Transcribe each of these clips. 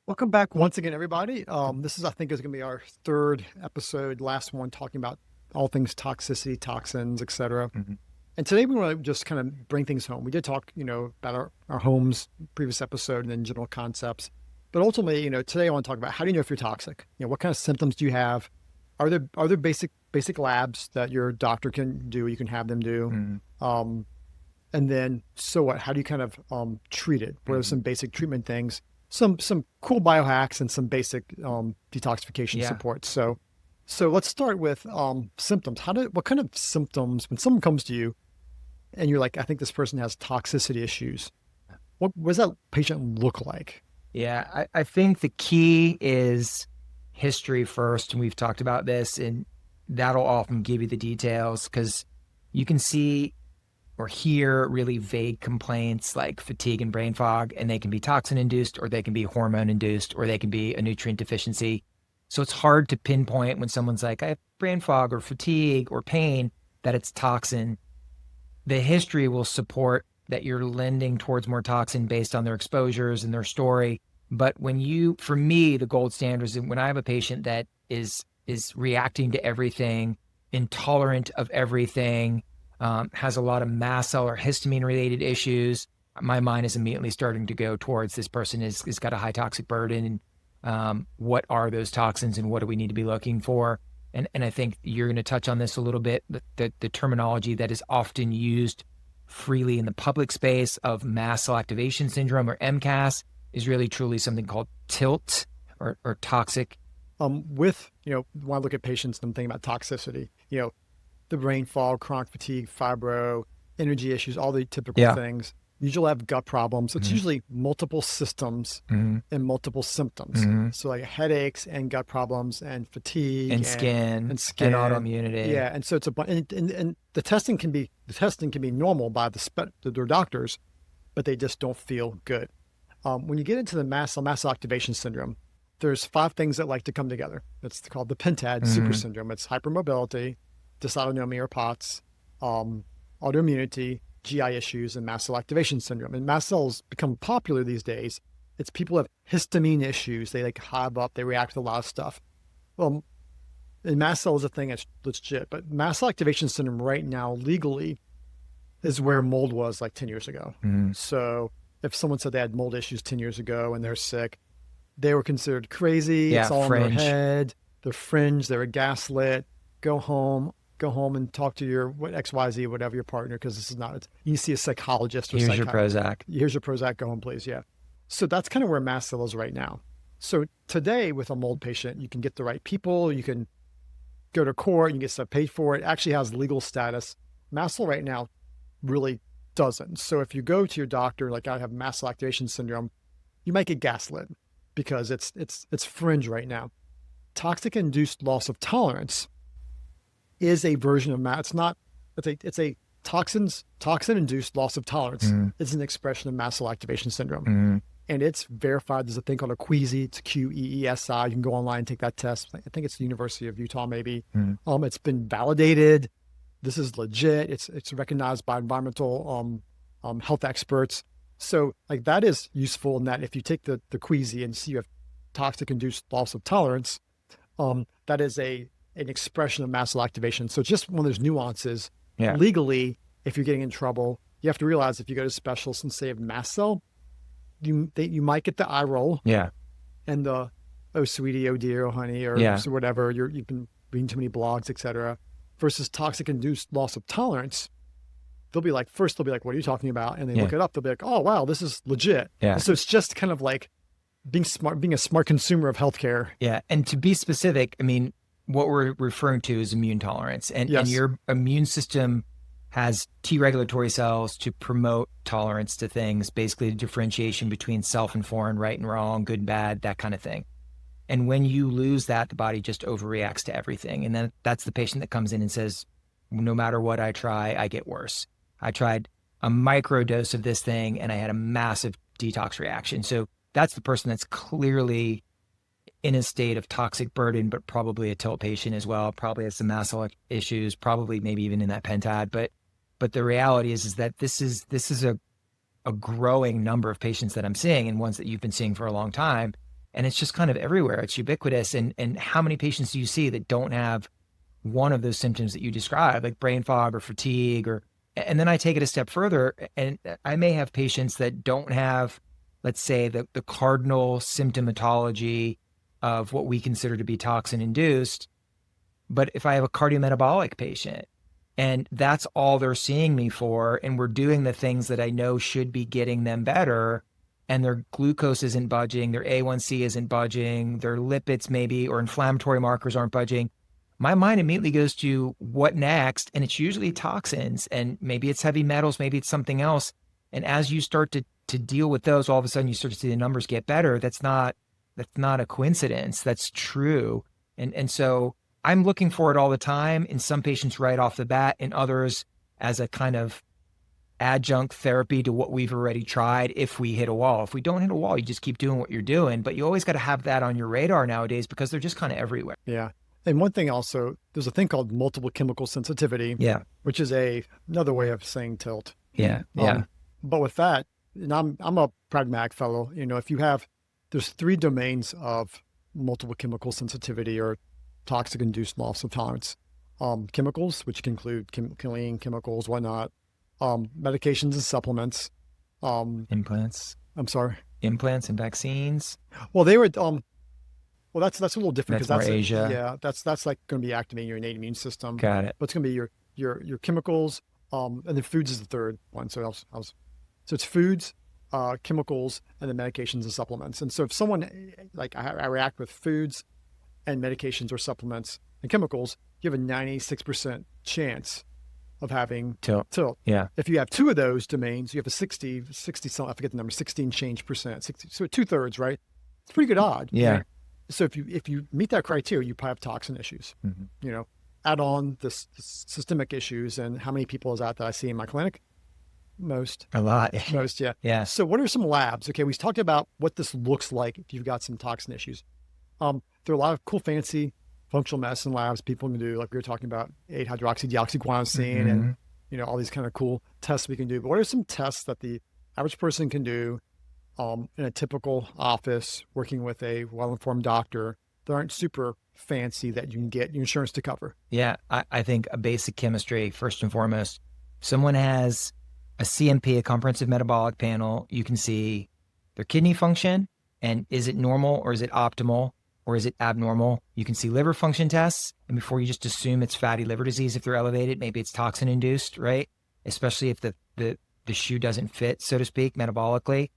Welcome back once again, everybody. This is, I think, is going to be our third episode, last one, talking about all things toxicity, toxins, etc. Mhm. And today we want to just kind of bring things home. We did talk, about our homes, previous episode, and then general concepts. But ultimately, today I want to talk about how do you know if you're toxic? What kind of symptoms do you have? Are there basic labs that your doctor can do? You can have them do. Mhm. Um, and then, so what? How do you kind of treat it? What are Mhm. some basic treatment things? Some cool biohacks and some basic detoxification Yeah. support. So let's start with symptoms. What kind of symptoms when someone comes to you and you're like, I think this person has toxicity issues. What does that patient look like? Yeah. I think the key is history first. And we've talked about this, and that'll often give you the details because you can see or hear really vague complaints like fatigue and brain fog, and they can be toxin induced, or they can be hormone induced, or they can be a nutrient deficiency. So it's hard to pinpoint when someone's like, I have brain fog or fatigue or pain, that it's toxin. The history will support that you're lending towards more toxin based on their exposures and their story. But for me, the gold standard is when I have a patient that is reacting to everything, intolerant of everything, has a lot of mast cell or histamine related issues, my mind is immediately starting to go towards this person is got a high toxic burden. What are those toxins and what do we need to be looking for? And I think you're going to touch on this a little bit. The terminology that is often used freely in the public space of mast cell activation syndrome, or MCAS, is really truly something called TILT, or toxic. When I look at patients and I'm thinking about toxicity, the brain fog, chronic fatigue, fibro, energy issues, all the typical Yeah. things. Usually have gut problems. It's Mhm. usually multiple systems Mhm. and multiple symptoms. Mhm. So like headaches and gut problems and fatigue And and skin and and skin. autoimmunity. Yeah, and so it's and the testing can be normal by their doctors, but they just don't feel good. When you get into the mast cell activation syndrome, there's 5 things that like to come together. It's called the pentad super Mhm. syndrome. It's hypermobility, dysautonomia or POTS, autoimmunity, GI issues, and mast cell activation syndrome. And mast cells become popular these days. It's people have histamine issues. They like hive up. They react to a lot of stuff. Well, and mast cell is a thing that's legit, but mast cell activation syndrome right now legally is where mold was like 10 years ago. Mhm. So if someone said they had mold issues 10 years ago and they're sick, they were considered crazy. Yeah. It's all in their Fringe. head. They're fringe. They're gaslit. Go home. Go home and talk to your XYZ, whatever your partner, because this is not. You see a psychologist or Here's your psychiatrist. Prozac. Here's your Prozac. Go home, please. Yeah. So that's kind of where mast cell is right now. So today, with a mold patient, you can get the right people. You can go to court. You can get stuff paid for. It actually has legal status. Mast cell right now really doesn't. So if you go to your doctor, like I have mast cell activation syndrome, you might get gaslit because it's fringe right now. Toxic induced loss of tolerance is a version of mast. It's a toxin induced loss of tolerance. Mhm. It's an expression of mast cell activation syndrome. Mhm. And it's verified. There's a thing called a QEESI. It's QEESI. You can go online and take that test. I think it's the University of Utah, maybe. Mhm. It's been validated. This is legit. It's recognized by environmental health experts. So like that is useful in that if you take the QEESI and see you have toxic induced loss of tolerance, that is an expression of mast cell activation. So just one of those nuances. Yeah. Legally, if you're getting in trouble, you have to realize if you go to specialists and say have mast cell, you might get the eye roll Yeah. and the oh sweetie, oh dear, oh honey, or Yeah. so whatever. You've been reading too many blogs, etc. Versus toxic induced loss of tolerance. They'll be like, what are you talking about? And they look it up. They'll be like, oh wow, this is legit. Yeah. And so it's just kind of like being a smart consumer of healthcare. Yeah. And to be specific, I mean, what we're referring to is immune tolerance. And Yes. your immune system has T regulatory cells to promote tolerance to things, basically the differentiation between self and foreign, right and wrong, good and bad, that kind of thing. And when you lose that, the body just overreacts to everything. And then that's the patient that comes in and says, no matter what I try, I get worse. I tried a micro dose of this thing and I had a massive detox reaction. So that's the person that's clearly in a state of toxic burden, but probably a tilt patient as well, probably has some mast cell issues, probably maybe even in that pentad. But the reality is that this is a growing number of patients that I'm seeing, and ones that you've been seeing for a long time. And it's just kind of everywhere. It's ubiquitous. And how many patients do you see that don't have one of those symptoms that you described, like brain fog or fatigue? And then I take it a step further, and I may have patients that don't have, let's say, the cardinal symptomatology of what we consider to be toxin induced. But if I have a cardiometabolic patient and that's all they're seeing me for, and we're doing the things that I know should be getting them better, and their glucose isn't budging, their A1C isn't budging, their lipids maybe or inflammatory markers aren't budging, my mind immediately goes to what next? And it's usually toxins, and maybe it's heavy metals, maybe it's something else. And as you start to deal with those, all of a sudden you start to see the numbers get better. That's not a coincidence. That's true. And so I'm looking for it all the time in some patients right off the bat, in others as a kind of adjunct therapy to what we've already tried if we hit a wall. If we don't hit a wall, you just keep doing what you're doing. But you always got to have that on your radar nowadays because they're just kind of everywhere. Yeah. And one thing also, there's a thing called multiple chemical sensitivity, which is another way of saying tilt. Yeah. But with that, and I'm a pragmatic fellow, there's 3 domains of multiple chemical sensitivity or toxic induced loss of tolerance. Chemicals, which can include clean chemicals, whatnot, medications and supplements, implants. I'm sorry. Implants and vaccines. Well, they were, well, that's a little different because that's Asia. Yeah, that's like going to be activating your innate immune system. Got it. But it's going to be your chemicals, and then foods is the third one. So it's foods, chemicals, and then medications and supplements. And so if someone, like I react with foods and medications or supplements and chemicals, you have a 96% chance of having tilt. Yeah. If you have 2 of those domains, you have a 60 something, I forget the number, 16 change percent, 60, so 2/3, right? It's pretty good odd. Yeah. Right? So if you meet that criteria, you probably have toxin issues. Mm-hmm. Add on the systemic issues, and how many people is that I see in my clinic? Most. A lot. Most, yeah. Yeah. So what are some labs? Okay, we talked about what this looks like if you've got some toxin issues. There are a lot of cool, fancy functional medicine labs people can do, like we were talking about 8-hydroxydeoxyguanosine and all these kind of cool tests we can do. But what are some tests that the average person can do in a typical office working with a well-informed doctor that aren't super fancy that you can get your insurance to cover? Yeah, I think a basic chemistry, first and foremost. Someone has a CMP, a comprehensive metabolic panel. You can see their kidney function, and is it normal or is it optimal or is it abnormal? You can see liver function tests, and before you just assume it's fatty liver disease if they're elevated, maybe it's toxin induced, right? Especially if the shoe doesn't fit, so to speak, metabolically.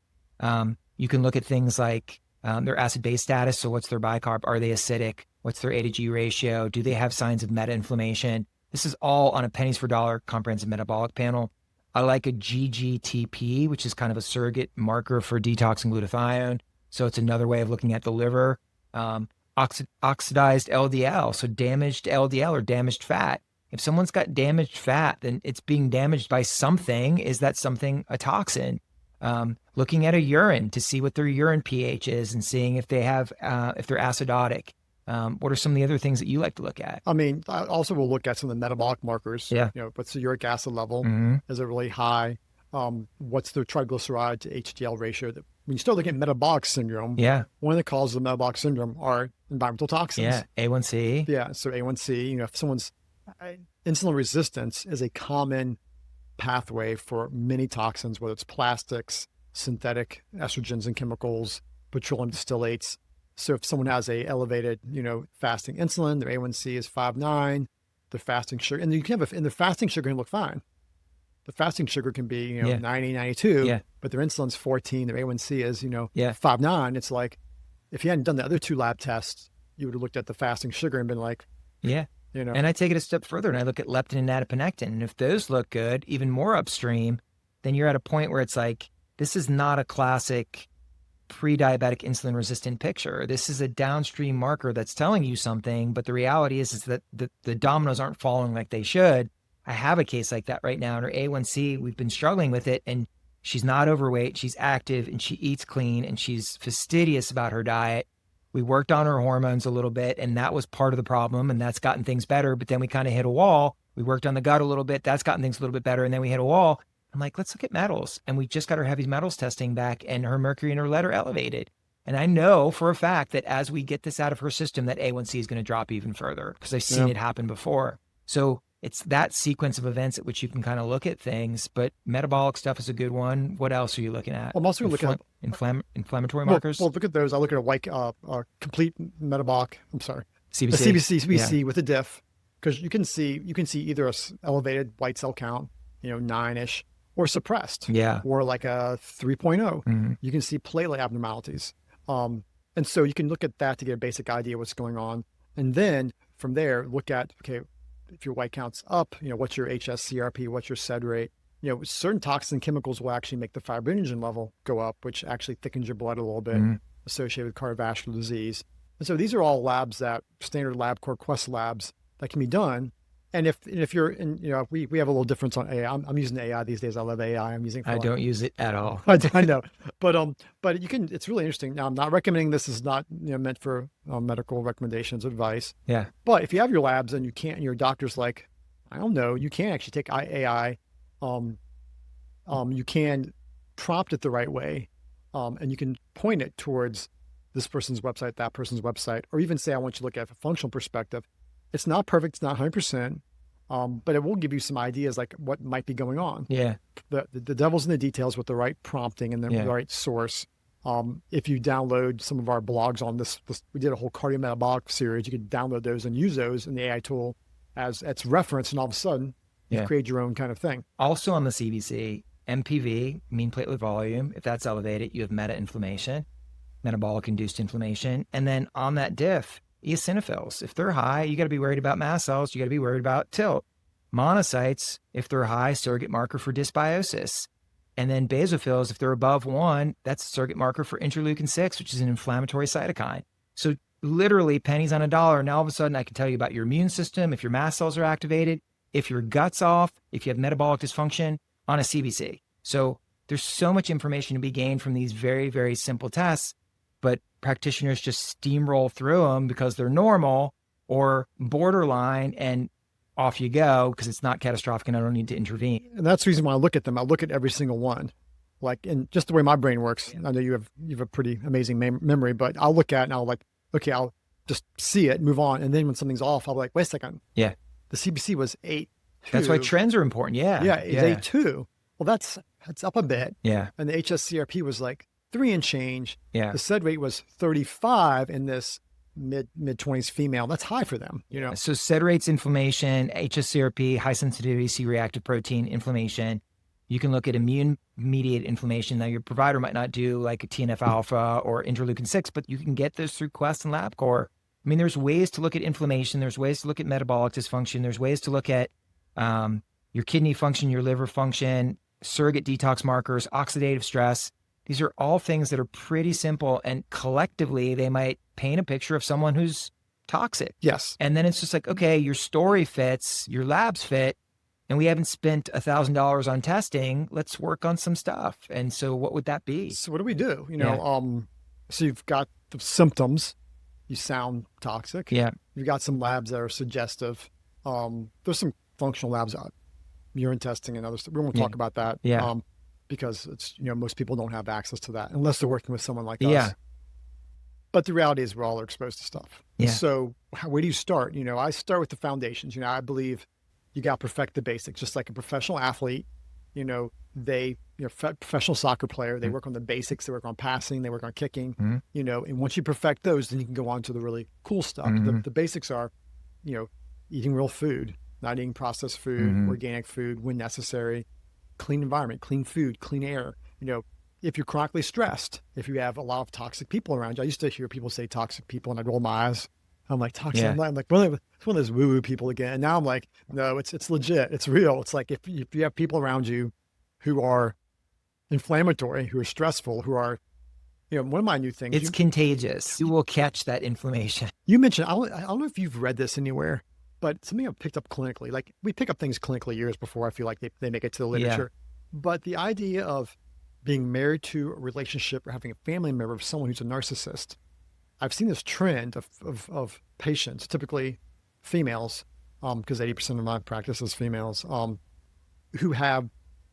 You can look at things like their acid-base status. So what's their bicarb? Are they acidic? What's their A to G ratio? Do they have signs of meta-inflammation? This is all on a pennies for dollar comprehensive metabolic panel. I like a GGTP, which is kind of a surrogate marker for detoxing glutathione. So it's another way of looking at the liver. Oxidized LDL, so damaged LDL or damaged fat. If someone's got damaged fat, then it's being damaged by something. Is that something a toxin? Looking at a urine to see what their urine pH is and seeing if they have, if they're acidotic. What are some of the other things that you like to look at? I mean, I also will look at some of the metabolic markers. Yeah. What's the uric acid level? Mm-hmm. Is it really high? What's the triglyceride to HDL ratio? When you start looking at metabolic syndrome, one of the causes of metabolic syndrome are environmental toxins. Yeah, A1C. Yeah, so A1C, if someone's insulin resistance is a common pathway for many toxins, whether it's plastics, synthetic estrogens and chemicals, petroleum distillates. So if someone has a elevated, fasting insulin, their A1C is 5.9, the fasting sugar, and you can have, and the fasting sugar can look fine. The fasting sugar can be, 90, 92, but their insulin's 14, their A1C is, 5.9. It's like, if you hadn't done the other 2 lab tests, you would have looked at the fasting sugar and been like, And I take it a step further and I look at leptin and adiponectin. And if those look good, even more upstream, then you're at a point where it's like, this is not a classic pre-diabetic insulin resistant picture. This is a downstream marker that's telling you something, but the reality is that the dominoes aren't falling like they should. I have a case like that right now, and her A1C, we've been struggling with it, and she's not overweight, she's active, and she eats clean, and she's fastidious about her diet. We worked on her hormones a little bit, and that was part of the problem, and that's gotten things better, but then we kind of hit a wall. We worked on the gut a little bit, that's gotten things a little bit better, and then we hit a wall. I'm like, let's look at metals. And we just got her heavy metals testing back, and her mercury and her lead are elevated. And I know for a fact that as we get this out of her system, that A1C is going to drop even further because I've seen it happen before. So it's that sequence of events at which you can kind of look at things, but metabolic stuff is a good one. What else are you looking at? I'm also looking at inflammatory markers. Well, look at those. I look at a white, complete metabolic. I'm sorry, CBC. A CBC with a diff, because you can see either a elevated white cell count, 9-ish, or suppressed, or like a 3.0. You can see platelet abnormalities, and so you can look at that to get a basic idea of what's going on, and then from there look at, okay, if your white count's up, what's your HSCRP, what's your SED rate. Certain toxin chemicals will actually make the fibrinogen level go up, which actually thickens your blood a little bit, associated with cardiovascular disease. And so these are all labs, that standard LabCorp Quest labs, that can be done. And if you're in, we have a little difference on AI. I'm using AI these days. I love AI. I'm using. I don't use it at all. I know, but you can. It's really interesting. Now, I'm not recommending this. Is not meant for medical recommendations, advice. Yeah. But if you have your labs and you can't, and your doctor's like, I don't know, you can actually take AI. You can prompt it the right way, and you can point it towards this person's website, that person's website, or even say, I want you to look at a functional perspective. It's not perfect. It's not 100%, but it will give you some ideas like what might be going on. Yeah. The devil's in the details with the right prompting and the right source. If you download some of our blogs on this, we did a whole cardiometabolic series. You could download those and use those in the AI tool as its reference, and all of a sudden you create your own kind of thing. Also on the CBC, MPV, mean platelet volume, if that's elevated, you have meta-inflammation, metabolic-induced inflammation. And then on that diff, eosinophils, if they're high, you got to be worried about mast cells. You got to be worried about tilt. Monocytes, if they're high, surrogate marker for dysbiosis. And then basophils, if they're above 1, that's a surrogate marker for interleukin-6, which is an inflammatory cytokine. So literally pennies on a dollar. Now all of a sudden I can tell you about your immune system, if your mast cells are activated, if your gut's off, if you have metabolic dysfunction on a CBC. So there's so much information to be gained from these very, very simple tests, but practitioners just steamroll through them because they're normal or borderline, and off you go because it's not catastrophic and I don't need to intervene. And that's the reason why I look at them. I look at every single one, like, and just the way my brain works. I know you have a pretty amazing memory, but I'll look at it and I'll like, okay, I'll just see it, move on. And then when something's off, I'll be like, wait a second. Yeah. The CBC was 8.2. That's why trends are important. Yeah. Yeah. It's 8.2. Well, that's up a bit. Yeah. And the HSCRP was like 3 and change. Yeah. The SED rate was 35 in this mid 20s female. That's high for them, So SED rate's inflammation, HSCRP, high sensitivity C-reactive protein inflammation. You can look at immune mediated inflammation. Now your provider might not do like a TNF alpha or interleukin-6, but you can get those through Quest and LabCorp. I mean, there's ways to look at inflammation. There's ways to look at metabolic dysfunction. There's ways to look at your kidney function, your liver function, surrogate detox markers, oxidative stress. These are all things that are pretty simple, and collectively they might paint a picture of someone who's toxic. Yes. And then it's just like, okay, your story fits, your labs fit, and we haven't spent $1,000 on testing. Let's work on some stuff. And so what would that be? So what do we do? So you've got the symptoms. You sound toxic. Yeah. You've got some labs that are suggestive. There's some functional labs, urine testing and other stuff. We won't talk about that. Yeah. Because it's, most people don't have access to that unless they're working with someone like us. Yeah. But the reality is we're all exposed to stuff. Yeah. So where do you start? I start with the foundations. I believe you got to perfect the basics, just like a professional athlete. Professional soccer player, they work on the basics. They work on passing. They work on kicking. And once you perfect those, then you can go on to the really cool stuff. The basics are, eating real food, not eating processed food, organic food when necessary, clean environment, clean food, clean air. If you're chronically stressed, if you have a lot of toxic people around you, I used to hear people say toxic people and I'd roll my eyes. I'm like, toxic. Yeah. I'm like, well, it's one of those woo-woo people again. And now I'm like, no, it's legit. It's real. It's like if you have people around you who are inflammatory, who are stressful, who are, one of my new things. It's contagious. You will catch that inflammation. You mentioned, I don't know if you've read this anywhere, but something I've picked up clinically. Like we pick up things clinically years before I feel like they make it to the literature. Yeah. But the idea of being married to a relationship or having a family member of someone who's a narcissist, I've seen this trend of patients, typically females, because 80% of my practice is females, who have,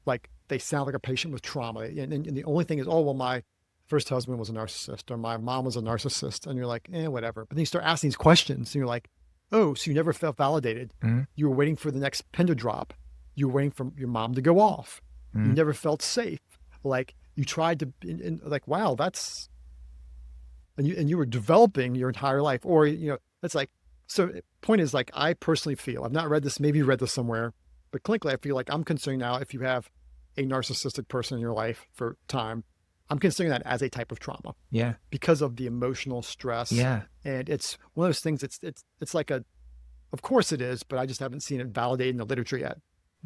like, they sound like a patient with trauma. And the only thing is, oh, well, my first husband was a narcissist, or my mom was a narcissist. And you're like, whatever. But then you start asking these questions and you're like, oh, so you never felt validated. You were waiting for the next pin to drop. You were waiting for your mom to go off. You never felt safe. Like you tried to, like, wow, that's, and you were developing your entire life. Or, it's like, so point is, like, I personally feel, I've not read this, maybe you read this somewhere, but clinically, I feel like I'm considering now, if you have a narcissistic person in your life for time, I'm considering that as a type of trauma. Yeah. Because of the emotional stress. Yeah. And it's one of those things, it's like of course it is, but I just haven't seen it validated in the literature yet.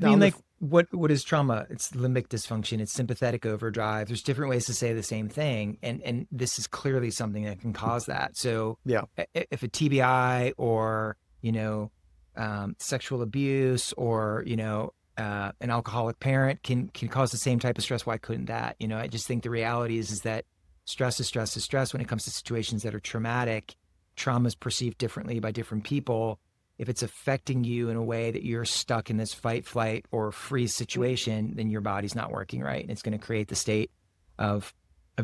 I mean, like, what is trauma? It's limbic dysfunction. It's sympathetic overdrive. There's different ways to say the same thing. And this is clearly something that can cause that. So yeah, if a TBI or, sexual abuse or, an alcoholic parent can cause the same type of stress, why couldn't that? I just think the reality is that stress is stress is stress. When it comes to situations that are traumatic, trauma is perceived differently by different people. If it's affecting you in a way that you're stuck in this fight, flight, or freeze situation, then your body's not working right. And it's going to create the state of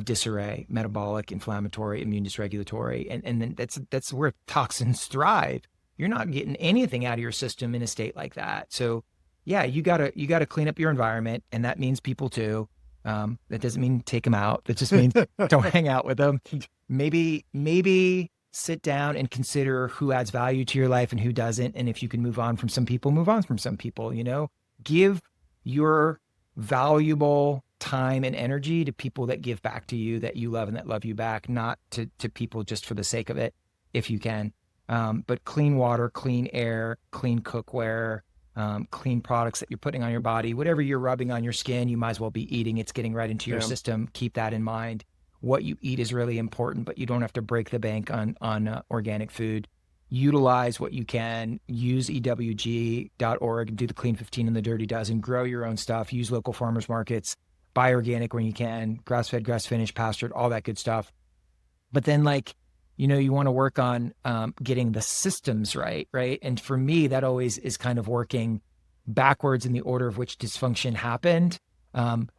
disarray, metabolic, inflammatory, immune dysregulatory. And then that's where toxins thrive. You're not getting anything out of your system in a state like that. So yeah, you gotta clean up your environment. And that means people too. That doesn't mean take them out. That just means don't hang out with them. Maybe sit down and consider who adds value to your life and who doesn't. And if you can move on from some people, move on from some people, give your valuable time and energy to people that give back to you, that you love and that love you back, not to people just for the sake of it, if you can. But clean water, clean air, clean cookware, clean products that you're putting on your body, whatever you're rubbing on your skin, you might as well be eating. It's getting right into your system. Keep that in mind. What you eat is really important, but you don't have to break the bank on organic food. Utilize what you can. Use EWG.org and do the Clean 15 and the Dirty Dozen. Grow your own stuff. Use local farmers markets. Buy organic when you can. Grass-fed, grass-finished, pastured, all that good stuff. But then, you want to work on getting the systems right? And for me, that always is kind of working backwards in the order of which dysfunction happened.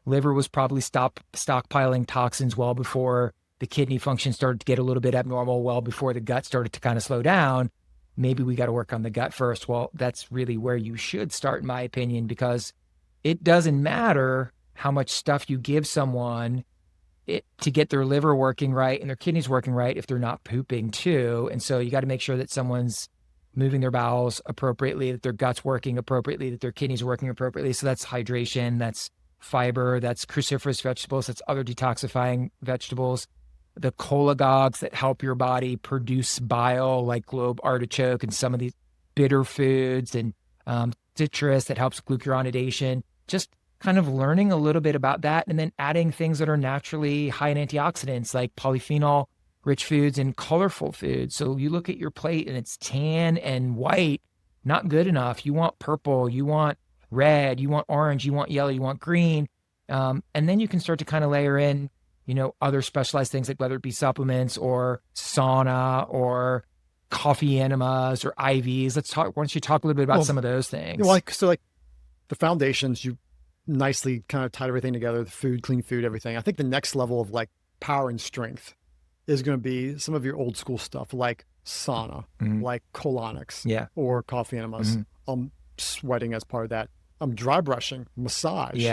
Liver was probably stockpiling toxins well before the kidney function started to get a little bit abnormal, well before the gut started to kind of slow down. Maybe we got to work on the gut first. Well, that's really where you should start, in my opinion, because it doesn't matter how much stuff you give someone to get their liver working right and their kidneys working right if they're not pooping too. And so you got to make sure that someone's moving their bowels appropriately, that their gut's working appropriately, that their kidneys are working appropriately. So that's hydration, that's fiber, that's cruciferous vegetables, that's other detoxifying vegetables, the cholagogues that help your body produce bile, like globe artichoke and some of these bitter foods, and citrus that helps glucuronidation. Just kind of learning a little bit about that, and then adding things that are naturally high in antioxidants, like polyphenol rich foods and colorful foods. So you look at your plate and it's tan and white, not good enough. You want purple, you want red, you want orange, you want yellow, you want green. And then you can start to kind of layer in, other specialized things, like whether it be supplements or sauna or coffee enemas or IVs. Why don't you talk a little bit about some of those things? Like the foundations, you nicely kind of tied everything together, the food, clean food, everything. I think the next level of like power and strength is going to be some of your old school stuff, like sauna, like colonics, or coffee enemas, sweating as part of that, dry brushing, massage,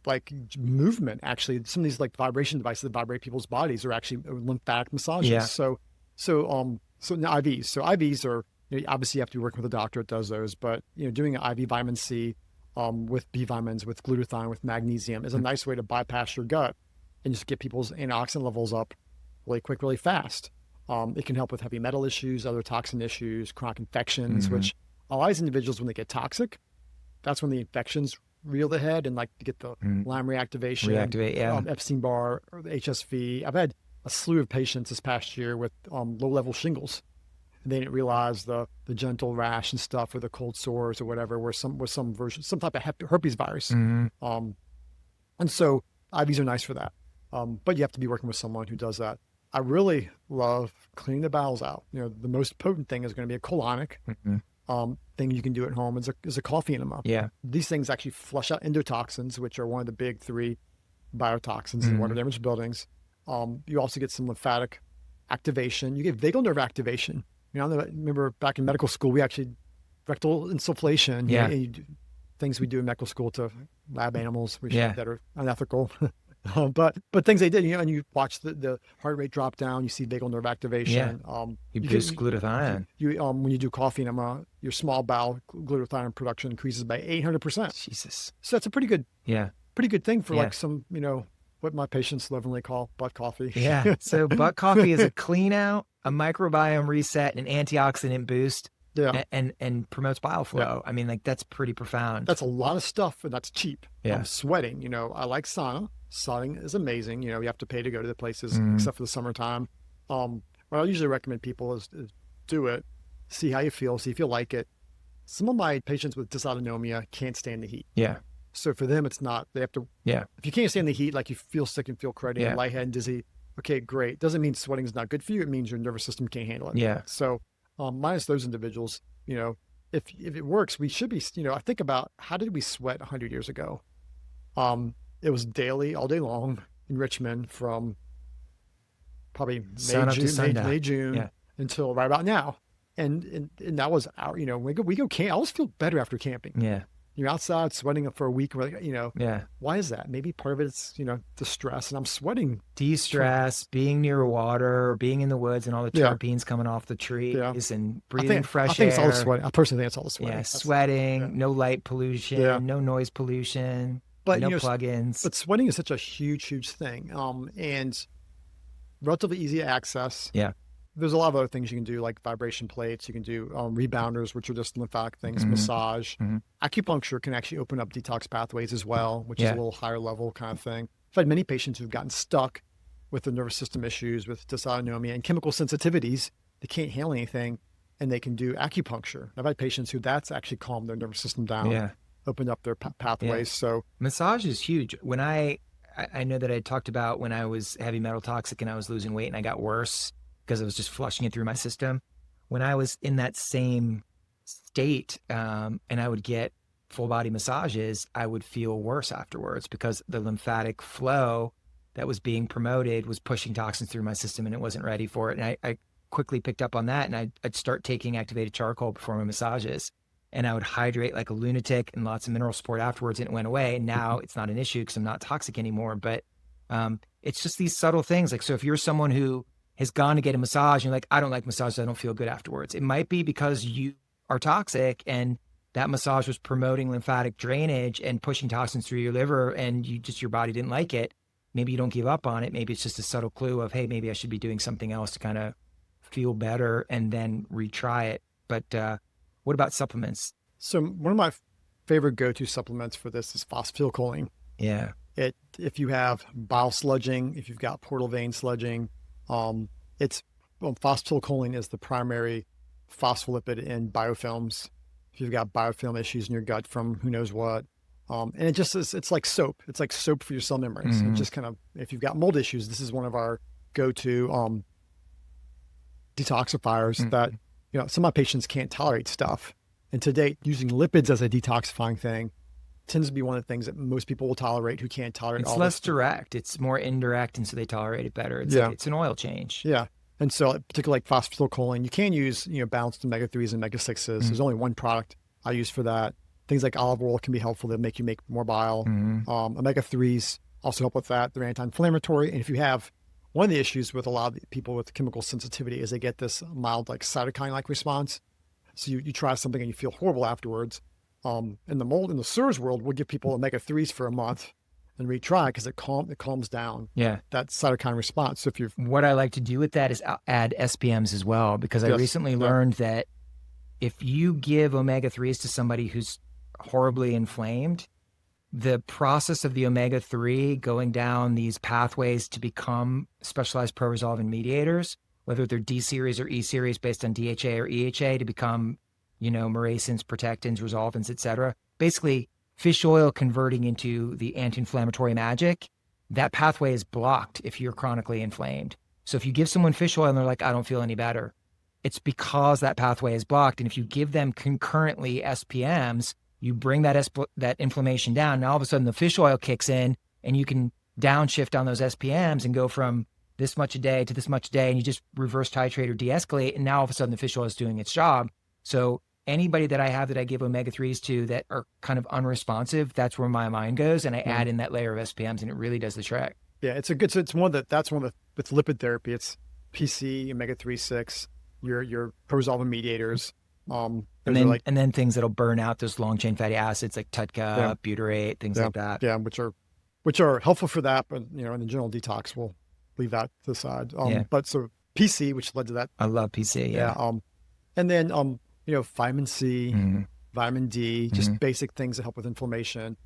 like movement. Actually, some of these like vibration devices that vibrate people's bodies are actually lymphatic massages. So now IVs. So IVs are, obviously you have to be working with a doctor that does those, but doing an IV vitamin C with B vitamins, with glutathione, with magnesium is a nice way to bypass your gut and just get people's antioxidant levels up really quick, really fast. It can help with heavy metal issues, other toxin issues, chronic infections, which a lot of these individuals, when they get toxic, that's when the infections reel the head, and like to get the Lyme reactivate, Epstein-Barr, or the HSV. I've had a slew of patients this past year with low-level shingles. And they didn't realize the gentle rash and stuff, or the cold sores or whatever, were some version, some type of herpes virus. And so IVs are nice for that. But you have to be working with someone who does that. I really love cleaning the bowels out. The most potent thing is going to be a colonic. Thing you can do at home is a coffee enema. These things actually flush out endotoxins, which are one of the big three biotoxins in water damaged buildings. You also get some lymphatic activation. You get vagal nerve activation. I remember back in medical school, we actually rectal insufflation. Yeah. And you do things we do in medical school to lab animals that are unethical. But things they did, and you watch the heart rate drop down, you see vagal nerve activation. You boost glutathione. When you do coffee enema, your small bowel glutathione production increases by 800%. Jesus. So that's a pretty good thing for Yeah. like some, what my patients lovingly call butt coffee. Yeah. So butt coffee is a clean out, a microbiome reset, an antioxidant boost. Yeah. And promotes bile flow. Yeah. I mean, like that's pretty profound. That's a lot of stuff, and that's cheap. Yeah. Sweating, I like sauna. Sauning is amazing. You have to pay to go to the places, except for the summertime. What I usually recommend people is do it, see how you feel, see if you like it. Some of my patients with dysautonomia can't stand the heat. Yeah. So for them, it's not, they have to, if you can't stand the heat, like you feel sick and feel cruddy and lightheaded and dizzy, okay, great. Doesn't mean sweating is not good for you. It means your nervous system can't handle it. Yeah. So minus those individuals, if it works, we should be, I think about how did we sweat 100 years ago? It was daily, all day long in Richmond from probably May, June until right about now. And that was our, we go camp. I always feel better after camping. Yeah. You're outside sweating for a week. We're like, why is that? Maybe part of it is, the stress, and I'm sweating. De-stress, being near water, being in the woods and all the terpenes coming off the trees and breathing fresh air. I think it's all the sweating. I personally think it's all the sweating. Yeah, sweating, no light pollution, no noise pollution, no plugins. But sweating is such a huge, huge thing. And relatively easy to access. Yeah. There's a lot of other things you can do, like vibration plates. You can do rebounders, which are just lymphatic things, massage. Acupuncture can actually open up detox pathways as well, which is a little higher level kind of thing. I've had many patients who've gotten stuck with the nervous system issues, with dysautonomia and chemical sensitivities. They can't handle anything, and they can do acupuncture. I've had patients who that's actually calmed their nervous system down, opened up their pathways. So massage is huge. When I know that I talked about when I was heavy metal toxic and I was losing weight and I got worse, because I was just flushing it through my system. When I was in that same state, and I would get full body massages, I would feel worse afterwards because the lymphatic flow that was being promoted was pushing toxins through my system and it wasn't ready for it. And I quickly picked up on that, and I'd start taking activated charcoal before my massages, and I would hydrate like a lunatic and lots of mineral support afterwards, and it went away. And now it's not an issue because I'm not toxic anymore. But it's just these subtle things. Like, so if you're someone who has gone to get a massage and you're like, I don't like massages, I don't feel good afterwards. It might be because you are toxic and that massage was promoting lymphatic drainage and pushing toxins through your liver, and your body didn't like it. Maybe you don't give up on it. Maybe it's just a subtle clue of, hey, maybe I should be doing something else to kind of feel better and then retry it. But what about supplements? So one of my favorite go-to supplements for this is phosphatidylcholine. Yeah. If you have bile sludging, if you've got portal vein sludging, phosphatidylcholine is the primary phospholipid in biofilms. If you've got biofilm issues in your gut from who knows what, and it just is, it's like soap. It's like soap for your cell membranes. It just kind of, if you've got mold issues, this is one of our go-to detoxifiers that, some of my patients can't tolerate stuff. And to date, using lipids as a detoxifying thing tends to be one of the things that most people will tolerate who can't tolerate all this. It's less direct. It's more indirect, and so they tolerate it better. It's an oil change. Yeah. And so particularly like phosphatidylcholine, you can use, balanced omega-3s and omega-6s. There's only one product I use for that. Things like olive oil can be helpful to make you make more bile. Omega-3s also help with that. They're anti-inflammatory. And if you have, one of the issues with a lot of people with chemical sensitivity is they get this mild like cytokine-like response. So you try something and you feel horrible afterwards. In the SIRS world, we'll give people omega-3s for a month and retry because it calms down that cytokine response. So what I like to do with that is add SPMs as well, because I recently learned that if you give omega-3s to somebody who's horribly inflamed, the process of the omega-3 going down these pathways to become specialized pro-resolving mediators, whether they're D series or E series based on DHA or EHA to become, marasins, protectins, resolvins, etc. Basically, fish oil converting into the anti-inflammatory magic, that pathway is blocked if you're chronically inflamed. So if you give someone fish oil and they're like, I don't feel any better, it's because that pathway is blocked. And if you give them concurrently SPMs, you bring that inflammation down. Now all of a sudden the fish oil kicks in and you can downshift on those SPMs and go from this much a day to this much a day, and you just reverse titrate or de-escalate, and now all of a sudden the fish oil is doing its job. So anybody that I have that I give omega-3s to that are kind of unresponsive, that's where my mind goes, and I add in that layer of SPMs, and it really does the trick. Yeah, it's one that that's one of the, with lipid therapy, it's PC, omega-3, 6, your proresolving mediators. And then things that'll burn out those long chain fatty acids like TUDCA, butyrate, things like that. Yeah, which are helpful for that, but in the general detox, we'll leave that to the side. But so PC, which led to that. I love PC. Yeah. And then vitamin C, vitamin D, just basic things that help with inflammation.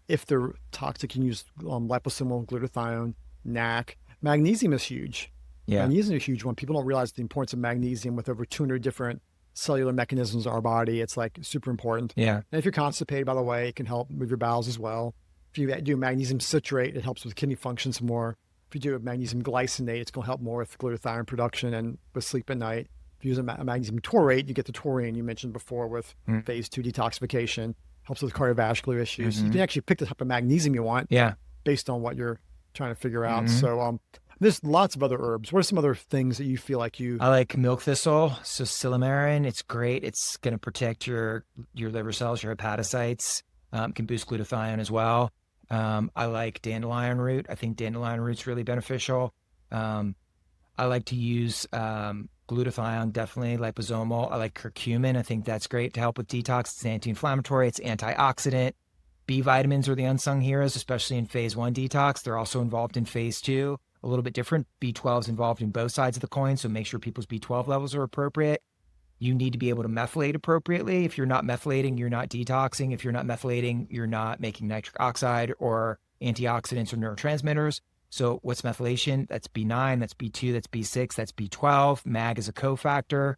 If they're toxic, you can use liposomal glutathione, NAC. Magnesium is huge. Yeah. Magnesium is a huge one. People don't realize the importance of magnesium with over 200 different cellular mechanisms in our body. It's like super important. Yeah. And if you're constipated, by the way, it can help move your bowels as well. If you do magnesium citrate, it helps with kidney function some more. If you do a magnesium glycinate, it's going to help more with glutathione production and with sleep at night. If you use a magnesium taurate, you get the taurine you mentioned before with phase 2 detoxification. Helps with cardiovascular issues. You can actually pick the type of magnesium you want based on what you're trying to figure out. So there's lots of other herbs. What are some other things that you feel like I like milk thistle. So silymarin, it's great. It's going to protect your liver cells, your hepatocytes. Can boost glutathione as well. I like dandelion root. I think dandelion root's really beneficial. I like to use glutathione, definitely liposomal. I like curcumin. I think that's great to help with detox. It's anti-inflammatory. It's antioxidant. B vitamins are the unsung heroes, especially in phase 1 detox. They're also involved in phase 2. A little bit different. B12 is involved in both sides of the coin, so make sure people's B12 levels are appropriate. You need to be able to methylate appropriately. If you're not methylating, you're not detoxing. If you're not methylating, you're not making nitric oxide or antioxidants or neurotransmitters. So what's methylation? That's B9, that's B2, that's B6, that's B12. MAG is a cofactor.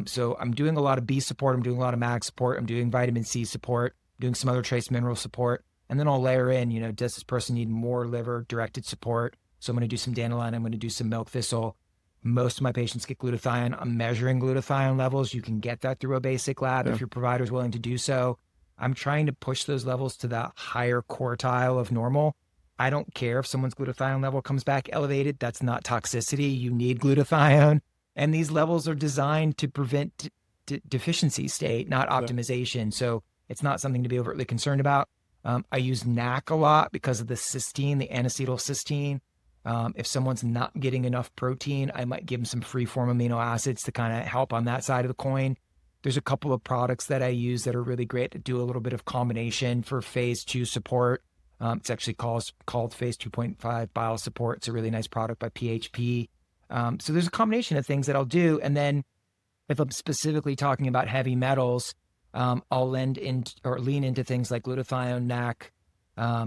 So I'm doing a lot of B support. I'm doing a lot of MAG support. I'm doing vitamin C support, doing some other trace mineral support. And then I'll layer in, does this person need more liver directed support? So I'm going to do some dandelion. I'm going to do some milk thistle. Most of my patients get glutathione. I'm measuring glutathione levels. You can get that through a basic lab if your provider is willing to do so. I'm trying to push those levels to the higher quartile of normal. I don't care if someone's glutathione level comes back elevated. That's not toxicity. You need glutathione. And these levels are designed to prevent deficiency state, not optimization. So it's not something to be overtly concerned about. I use NAC a lot because of the cysteine, the N-acetylcysteine. If someone's not getting enough protein, I might give them some free-form amino acids to kind of help on that side of the coin. There's a couple of products that I use that are really great to do a little bit of combination for phase 2 support. It's actually called phase 2.5 bile support. It's a really nice product by PHP. So there's a combination of things that I'll do. And then if I'm specifically talking about heavy metals, I'll lean into things like glutathione, NAC,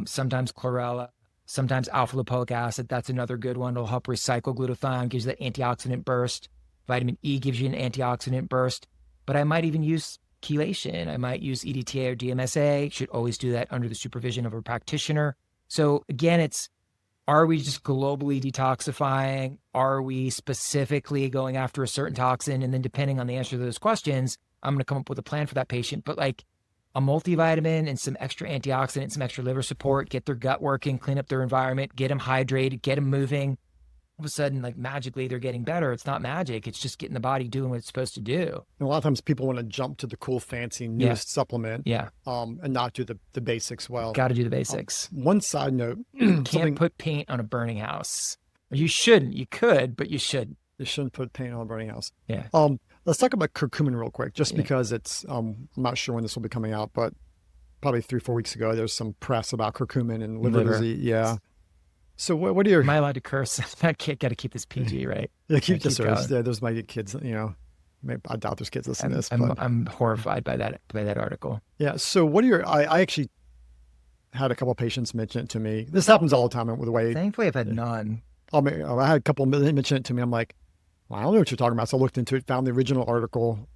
sometimes chlorella, sometimes alpha lipoic acid. That's another good one. It'll help recycle glutathione, gives you that antioxidant burst. Vitamin E gives you an antioxidant burst. But I might even use chelation. I might use EDTA or DMSA. Should always do that under the supervision of a practitioner. So again, are we just globally detoxifying? Are we specifically going after a certain toxin? And then depending on the answer to those questions, I'm going to come up with a plan for that patient. But like a multivitamin and some extra antioxidant, some extra liver support, get their gut working, clean up their environment, get them hydrated, get them moving. All of a sudden, like magically, they're getting better. It's not magic. It's just getting the body doing what it's supposed to do. And a lot of times people want to jump to the cool, fancy, newest supplement and not do the basics well. Got to do the basics. One side note. Can't put paint on a burning house. You shouldn't. You could, but you shouldn't. You shouldn't put paint on a burning house. Yeah. Let's talk about curcumin real quick, just because it's, I'm not sure when this will be coming out, but probably 3-4 weeks ago, there's some press about curcumin and liver disease. Yeah. So what are your... Am I allowed to curse? I got to keep this PG, right? Yeah, keep this. Yeah, those might get kids, maybe, I doubt there's kids listening to this. I'm horrified by that article. Yeah. So what are your... I actually had a couple of patients mention it to me. This happens all the time with the way... Thankfully, I've had none. I had a couple mention it to me. I'm like, well, I don't know what you're talking about. So I looked into it, found the original article,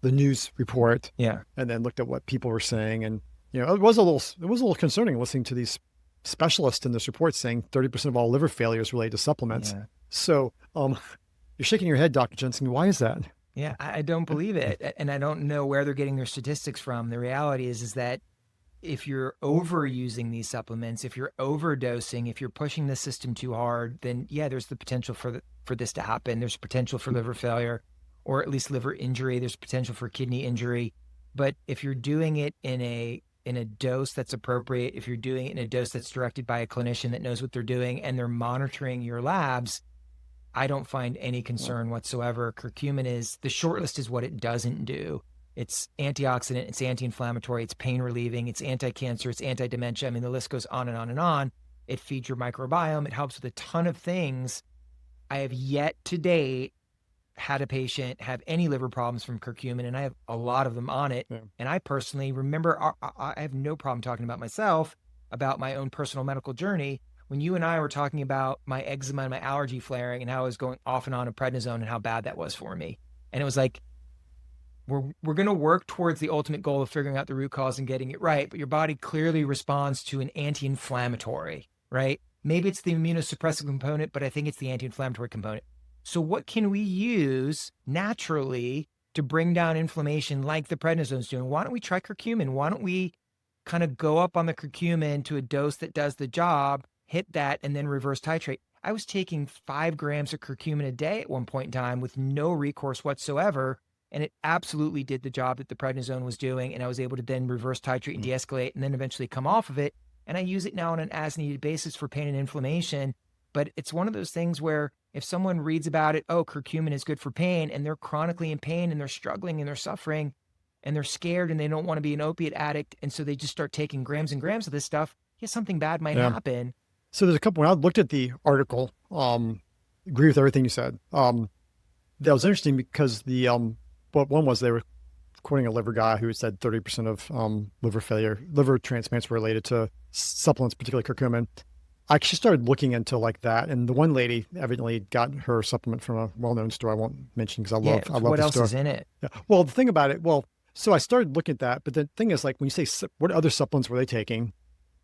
the news report, and then looked at what people were saying. And, it was a little concerning listening to these specialists in this report saying 30% of all liver failures relate to supplements. Yeah. So you're shaking your head, Dr. Jenski. Why is that? Yeah, I don't believe it. And I don't know where they're getting their statistics from. The reality is that if you're overusing these supplements, if you're overdosing, if you're pushing the system too hard, then yeah, there's the potential for this to happen. There's potential for liver failure, or at least liver injury. There's potential for kidney injury. But if you're doing it in a dose that's appropriate, if you're doing it in a dose that's directed by a clinician that knows what they're doing and they're monitoring your labs, I don't find any concern whatsoever. Curcumin is, the short list is what it doesn't do. It's antioxidant, it's anti-inflammatory, it's pain relieving, it's anti-cancer, it's anti-dementia. I mean, the list goes on and on and on. It feeds your microbiome. It helps with a ton of things. I have yet to date had a patient have any liver problems from curcumin, and I have a lot of them on it. Yeah. And I personally remember, I have no problem talking about myself, about my own personal medical journey. When you and I were talking about my eczema and my allergy flaring and how I was going off and on of prednisone and how bad that was for me. And it was like, we're going to work towards the ultimate goal of figuring out the root cause and getting it right. But your body clearly responds to an anti-inflammatory, right? Maybe it's the immunosuppressive component, but I think it's the anti-inflammatory component. So what can we use naturally to bring down inflammation like the prednisone's doing? Why don't we try curcumin? Why don't we kind of go up on the curcumin to a dose that does the job, hit that, and then reverse titrate? I was taking 5 grams of curcumin a day at one point in time with no recourse whatsoever. And it absolutely did the job that the prednisone was doing. And I was able to then reverse titrate and de-escalate and then eventually come off of it. And I use it now on an as-needed basis for pain and inflammation. But it's one of those things where if someone reads about it, oh, curcumin is good for pain, and they're chronically in pain and they're struggling and they're suffering and they're scared and they don't want to be an opiate addict, and so they just start taking grams and grams of this stuff, yeah, something bad might happen. So there's a couple, when I looked at the article, agree with everything you said. That was interesting because the, what one was, they were quoting a liver guy who said 30% of liver transplants were related to supplements, particularly curcumin. I actually started looking into like that, and the one lady evidently got her supplement from a well-known store I won't mention because I love what the else store. Is in it? Yeah. Well, the thing about it, so I started looking at that, but the thing is, like, when you say what other supplements were they taking,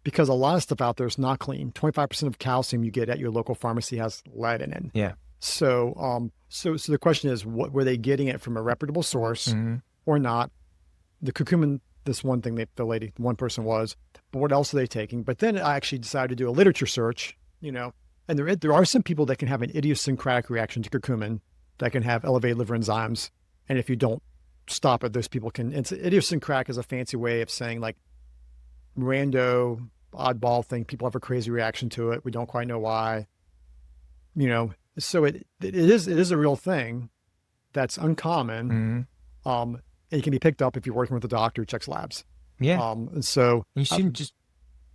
because a lot of stuff out there is not clean. 25% of calcium you get at your local pharmacy has lead in it. Yeah. So, so the question is, what were they getting it from a reputable source or not? The curcumin, this one thing that one person was, but what else are they taking? But then I actually decided to do a literature search, and there are some people that can have an idiosyncratic reaction to curcumin that can have elevated liver enzymes. And if you don't stop it, those people can, it's idiosyncratic is a fancy way of saying like rando, oddball thing. People have a crazy reaction to it. We don't quite know why, so it is a real thing that's uncommon. And it can be picked up if you're working with a doctor who checks labs. Yeah. And so you shouldn't just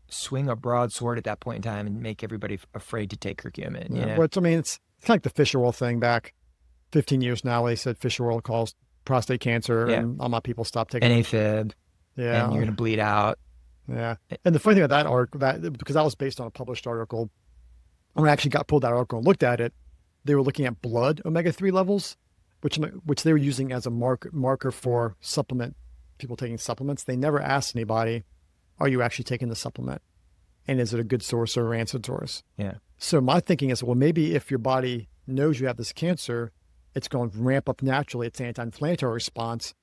swing a broadsword at that point in time and make everybody afraid to take curcumin. Yeah. Well, it's kind of like the fish oil thing back 15 years now. They said fish oil caused prostate cancer, and all my people stopped taking AFib. Yeah. And you're going to bleed out. Yeah. And the funny thing about that article, because that was based on a published article, when I actually pulled that article and looked at it, they were looking at blood omega-3 levels, which they were using as a marker for people taking supplements. They never asked anybody, are you actually taking the supplement? And is it a good source or a rancid source? Yeah. So my thinking is, well, maybe if your body knows you have this cancer, it's going to ramp up naturally its anti-inflammatory response.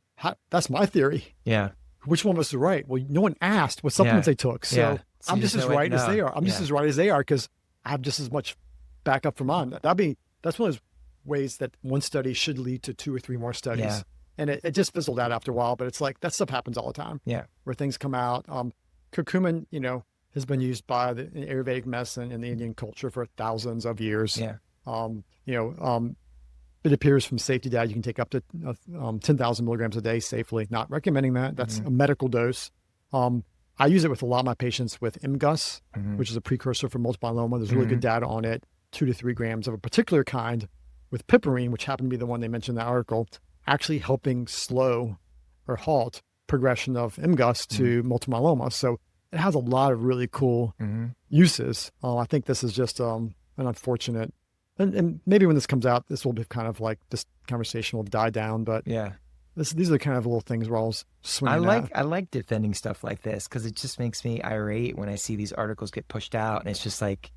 That's my theory. Yeah. Which one was right? Well, no one asked what supplements they took. So I'm just as right as they are. I'm just as right as they are because I have just as much backup from mine. That's one of those ways that one study should lead to 2 or 3 more studies. Yeah. And it just fizzled out after a while, but it's like that stuff happens all the time. Yeah. Where things come out. Curcumin, has been used by the Ayurvedic medicine in the Indian culture for thousands of years. Yeah. It appears from safety data you can take up to 10,000 milligrams a day safely. Not recommending that. That's a medical dose. I use it with a lot of my patients with MGUS, which is a precursor for multiple myeloma. There's really good data on it. 2 to 3 grams of a particular kind with piperine, which happened to be the one they mentioned in the article, actually helping slow or halt progression of MGUS to multiple myeloma. So it has a lot of really cool uses. I think this is just an unfortunate, and maybe when this comes out, this will be kind of like this conversation will die down. But yeah, these are the kind of little things where I was swinging. I like defending stuff like this because it just makes me irate when I see these articles get pushed out, and it's just like,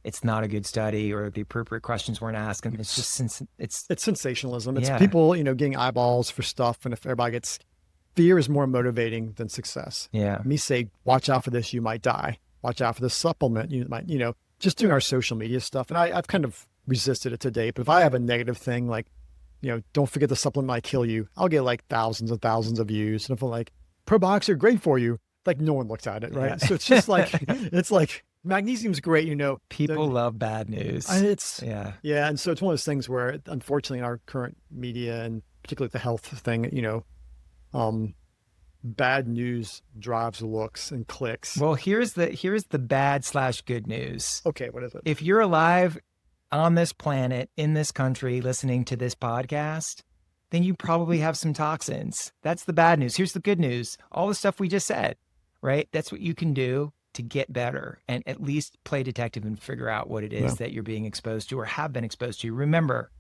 it's not a good study or the appropriate questions weren't asked. And it's just, it's sensationalism. It's people, getting eyeballs for stuff. And if everybody gets fear is more motivating than success. Yeah. Me say, watch out for this, you might die. Watch out for this supplement, you might, just doing our social media stuff. And I've kind of resisted it to date. But if I have a negative thing, like, don't forget the supplement might kill you, I'll get like thousands and thousands of views. And if I'm like, probiotics are great for you, like no one looks at it, right? Yeah. So it's just like, it's like magnesium's great, People love bad news. Yeah. And so it's one of those things where, unfortunately, in our current media and particularly the health thing, bad news drives looks and clicks. Well, here's the bad/good news. Okay, what is it? If you're alive on this planet, in this country, listening to this podcast, then you probably have some toxins. That's the bad news. Here's the good news. All the stuff we just said, right? That's what you can do to get better and at least play detective and figure out what it is that you're being exposed to or have been exposed to. Remember,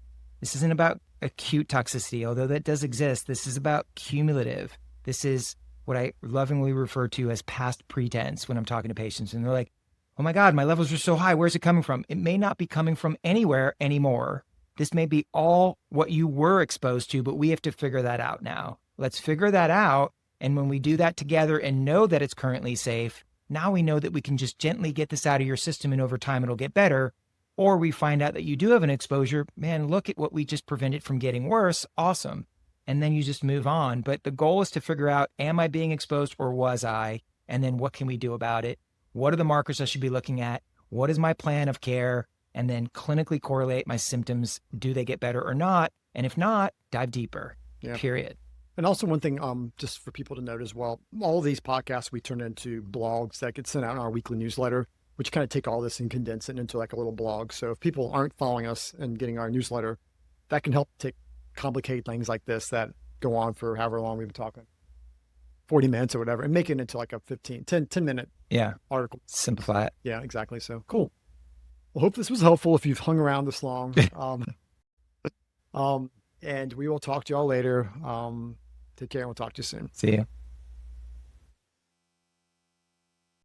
this isn't about acute toxicity, although that does exist. This is about cumulative. This is what I lovingly refer to as past pretense when I'm talking to patients. And they're like, oh my God, my levels are so high. Where's it coming from? It may not be coming from anywhere anymore. This may be all what you were exposed to, but we have to figure that out now. Let's figure that out. And when we do that together and know that it's currently safe, now we know that we can just gently get this out of your system and over time it'll get better. Or we find out that you do have an exposure. Man, look at what we just prevented from getting worse. Awesome. And then you just move on. But the goal is to figure out, am I being exposed or was I? And then what can we do about it? What are the markers I should be looking at? What is my plan of care? And then clinically correlate my symptoms. Do they get better or not? And if not, dive deeper, period. And also one thing, just for people to note as well, all of these podcasts we turn into blogs that get sent out in our weekly newsletter, which kind of take all this and condense it into like a little blog. So if people aren't following us and getting our newsletter, that can help complicate things like this that go on for however long we've been talking, 40 minutes or whatever, and make it into like a 10 minute article. Simplify it. Yeah, exactly. So cool. Well, hope this was helpful if you've hung around this long. And we will talk to y'all later. Take care and we'll talk to you soon. See you.